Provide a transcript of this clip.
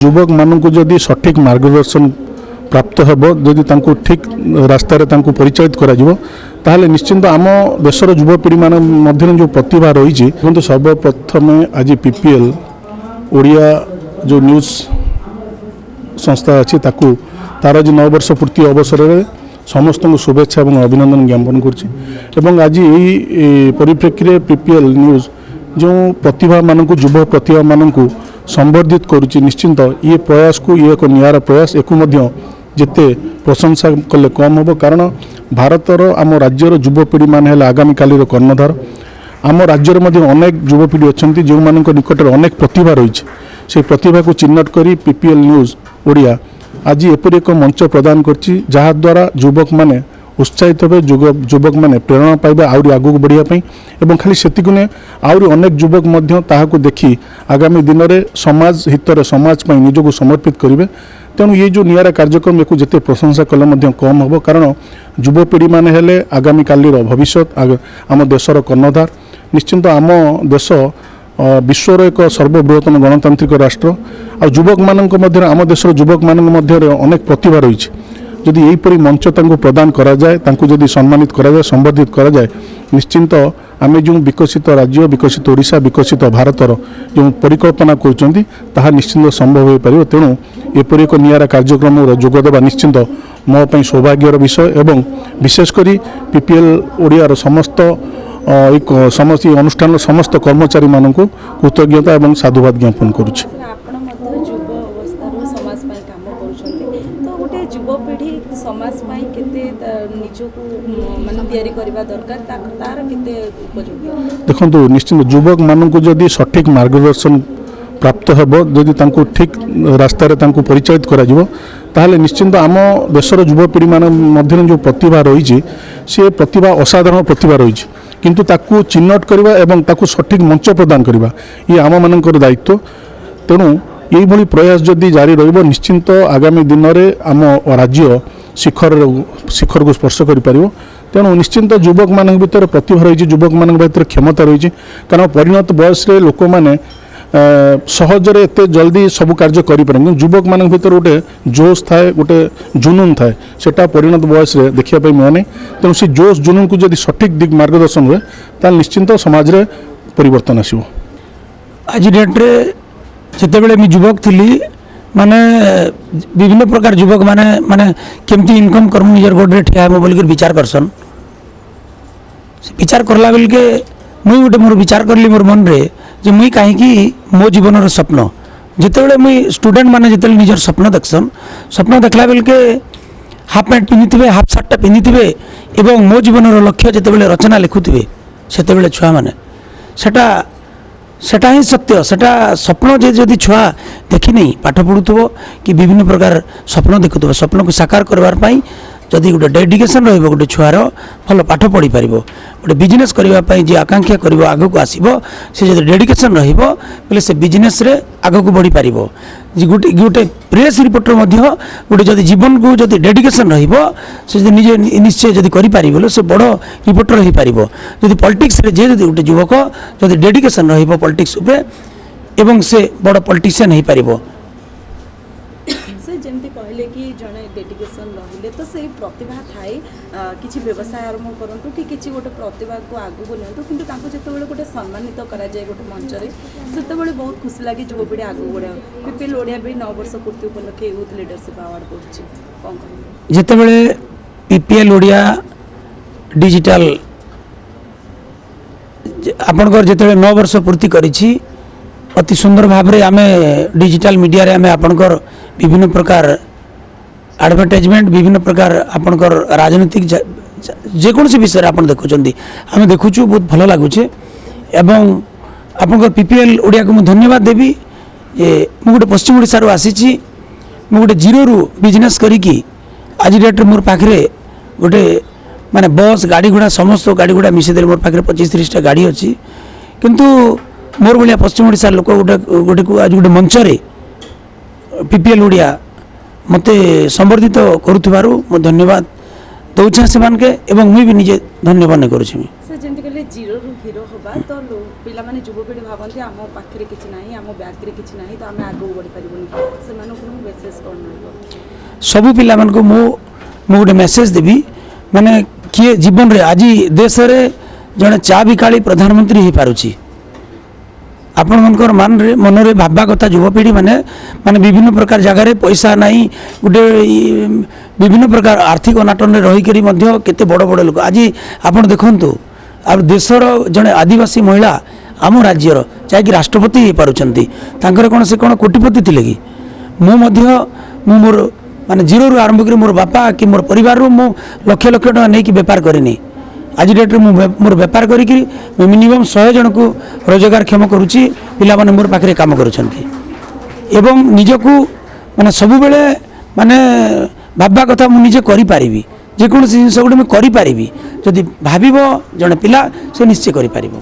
युवक मानक जदि सठिक मार्गदर्शन प्राप्त हेब जदि ठीक रास्तार परिचालित कर निश्चिंत आम देशर युवपीढ़ी मान जो प्रतिभा रही है सर्वप्रथम आज पीपीएल ओडिया जो न्यूज संस्था अच्छी तार जो 9 वर्ष पूर्ति अवसर में समस्त शुभेच्छा और अभिनंदन ज्ञापन कर आज यही परिप्रेक्षी पीपीएल न्यूज जो प्रतिभा मानक युव प्रतिभा मानक संवर्धित करुच्ची निश्चिंत ये प्रयास को ये एक नियारा प्रयास एक जिते प्रशंसा कले कम हम कारण भारतर आम राज्यर युवपीढ़ी मान आगामी काली कर्णधार आम राज्य अनेक युवपीढ़ी अच्छा जो मान निकट अनेक प्रतिभा रही से प्रतिभा को चिन्हट कर पीपीएल न्यूज ओडिया आज एपरी एक मंच प्रदान करछि जहाद्वारा युवक माने उत्साहित हे युवक माने प्रेरणा पाइबा आउरी आगु बढ़िया एवं खाली सेतिक नुहे आउरी अनेक युवक मध्य ताहाकु देखि आगामी दिन में समाज हितर समाज पई निजको समर्पित करेंगे तेणु ये जो नियारा कार्यक्रम एक जिते प्रशंसा कले कम हम कारण युवपीढ़ी माने हेले आगामी कालीर भविष्य आम देशर कर्णधार निश्चिंत आम देश विश्वर एक सर्वबृहत्तम गणतांत्रिक राष्ट्र आ युवक मानक मध्य आम देशर युवक मानक मध्य अनेक प्रतिभा रही जदि यहीपरि मंच प्रदान करा जाए जदि सम्मानित करा जाए संवर्धित करा जाए निश्चिंत आम जो विकसित राज्य विकसित ओडिशा विकसित भारतर जो परिकल्पना करुँच ताहा निश्चिंत संभव हो पार तेणु एपरि एक नियारा कार्यक्रम जोगदेवा निश्चिंत मो पई सौभाग्यर विषय एवं विशेषकर पीपीएल ओडियार समस्त समस्त अनुष्ठान समस्त कर्मचारी मानक कृतज्ञता और साधुवाद ज्ञापन करुच्ची। युवपीढ़ी समाज देखो निश्चित युवक मानक जदि सठिक मार्गदर्शन प्राप्त हेब जदि ठीक रास्तार परिचालित कर निश्चिंत आम देशर युवपीढ़ी मान जो प्रतिभा रही सी प्रतिभा असाधारण प्रतिभा रही किंतु ताकू चिन्हट करवा एवं ताकू सठिक मंच प्रदान करवा ये आम मानकर दायित्व तेणु यही प्रयास जदि जारी रहिबो निश्चिंत आगामी दिन में आम राज्य शिखर को स्पर्श कर तेणु निश्चिंत युवक मान भर प्रतिभा रही युवक मान भर क्षमता रही कारण परिणत बयस लोक मैंने सहजरे एत जल्दी सब कार्य करें युवक मान भर गोटे जोश थाए गोटे जुनून थाए सेटा परिणत बयस देखा मिले नहीं तेणु से जोश जुनून को जब सठिक दिग मार्गदर्शन हुए ताल निश्चिंत समाज रे परिवर्तन आसो। आज डेट्रे जितेबले मुझे युवक थी माने विभिन्न प्रकार युवक माने माने केमती इनकम करमु निजर गोडे ठिया हम बोल विचार करसन विचार करला बेल के मुई गोटे मोर विचार करली मोर मन रे जे मुई कहीं मो जीवन स्वप्न जितेबले मुई स्टूडेंट माने जितेबले निजर स्वप्न स्वप्न देखला बेल के हाफ पैंट पिंधि हाफ सार्टा पिंधि एवं मो जीवन लक्ष्य जितेबले रचना लिखुवे सेतेबले छुआ माने सेटा ही सत्य सेटा स्वप्न जदि छुआ देखी नहीं पाठ पढ़ुव कि विभिन्न प्रकार स्वप्न देखुव स्वप्न को साकार करने जदि गोटे डेडिकेशन रही गोटे छुआर भल पाठ पढ़ी पार गोटे बिजनेस करने जी आकांक्षा कर आग को आसो से जब डेडिकेशन रोले से बिजनेस रे आग को बढ़ी पार गोटे गोटे प्रेस रिपोर्टर गोटे जदि जीवन को जदि डेडिकेशन रे निजे निश्चय जदि कर से बड़ रिपोर्टर हो पार जदि पॉलिटिक्स रे जे गोटे युवक जदि डेडिकेशन पॉलिटिक्स एवं से बड़ पॉलिटिशियन हो पार जमती कहले कि जड़े डेडिकेशन रहिले तो से प्रतिभा थाए किसी व्यवसाय आरंभ करंतु कि किसी गोटे प्रतिभा को आगु को नियंतु किंतु तांको जेतेबेले गोटे सम्मानित करा जाए गोटे मंच रे सेतेबेले बहुत खुशी लागे युवपीढ़ी आगु बढ़े पीपीएल ओडिया भी 9 वर्ष पूर्ति उपलक्षे यूथ लीडरशिप अवार्ड करछि कोन कहले जेतेबेले पीपीएल ओडिया डिजिटल आपनकर जेतेबेले 9 वर्ष पूर्ति करिछि अति सुंदर भाव रे आमे डिजिटल मीडिया रे आमे आपनकर विभिन्न प्रकार एडवर्टाइजमेंट विभिन्न प्रकार आपनकर राजनीतिक जेकोसी विषय आप देखुं आम देखुचु बहुत भल लगुचे एवं आपनकर पीपीएल ओडिया को मुझे धन्यवाद देवी जे मु गोटे पश्चिम ओडिशा आसी मु गोटे जीरो रु बिजनेस करी आज डेट मोर पाखे गोटे माने बस गाड़ी घोड़ा समस्त गाड़ी घोड़ा मिसेदे मोर पाखे 25-30 गाड़ी अच्छी किंतु मोर भाया पश्चिम ओडिशा लोक गोटे गोटे को आज गोटे मंच पीपीएल ओडिया मते संवर्धित करुथिबारु मो धन्यवाद दौछा से मानके एवं मुई भी निजे धन्यवाद करुछि। से जेंति कहले ଜିରୋରୁ ହିରୋ ହେବା ତ ପିଲାମାନେ ଯୁବପିଢ଼ି ଭାବନ୍ତି ଆମ ପାଖରେ କିଛି ନାହିଁ ଆମ ବ୍ୟାଗ୍ରେ କିଛି ନାହିଁ ତ ଆମେ ଆଗକୁ ବଢ଼ିପାରିବୁନି ସେମାନଙ୍କୁ ମୁଁ ମେସେଜ୍ କ'ଣ ମିଳିବ ସବୁ ପିଲାମାନଙ୍କୁ ମୁଁ ଗୋଟେ ମେସେଜ୍ ଦେବି ମାନେ କିଏ ଜୀବନରେ ଆଜି ଦେଶରେ ଜଣେ ଚା ବିକାଳି ପ୍ରଧାନମନ୍ତ୍ରୀ ହେଇପାରୁଛି ଆପଣଙ୍କର ମନରେ ଭାବା କଥା ଯୁବପିଢ଼ି ମାନେ ବିଭିନ୍ନ ପ୍ରକାର ଜାଗାରେ ପଇସା ନାହିଁ ଗୋଟେ ବିଭିନ୍ନ ପ୍ରକାର ଆର୍ଥିକ ଅନାଟନରେ ରହିକରି ମଧ୍ୟ କେତେ ବଡ଼ ବଡ଼ ଲୋକ ଆଜି ଆପଣ ଦେଖନ୍ତୁ ଆଉ ଦେଶର ଜଣେ ଆଦିବାସୀ ମହିଳା ଆମ ରାଜ୍ୟର ଯାହାକି ରାଷ୍ଟ୍ରପତି ହେଇପାରୁଛନ୍ତି ତାଙ୍କର କ'ଣ ସେ କ'ଣ କୋଟିପତି ଥିଲେ କି ମୁଁ ମୋର ମାନେ ଜିରୋରୁ ଆରମ୍ଭ କରି ମୋର ବାପା କି ମୋର ପରିବାରରୁ ମୁଁ ଲକ୍ଷ ଲକ୍ଷ ଟଙ୍କା ନେଇକି ବେପାର କରିନି ଆଜି ଡେଟ୍ରେ ମୁଁ ମୋର ବେପାର କରିକି ମିନିମମ୍ 100 ଜଣକୁ ରୋଜଗାରକ୍ଷମ କରୁଛି ପିଲାମାନେ ମୋର ପାଖରେ କାମ କରୁଛନ୍ତି ଏବଂ ନିଜକୁ ମାନେ ସବୁବେଳେ ମାନେ ଭାବା କଥା ମୁଁ ନିଜେ କରିପାରିବି ଯେକୌଣସି ଜିନିଷ ଗୋଟେ ମୁଁ କରିପାରିବି ଯଦି ଭାବିବ ଜଣେ ପିଲା ସେ ନିଶ୍ଚୟ କରିପାରିବ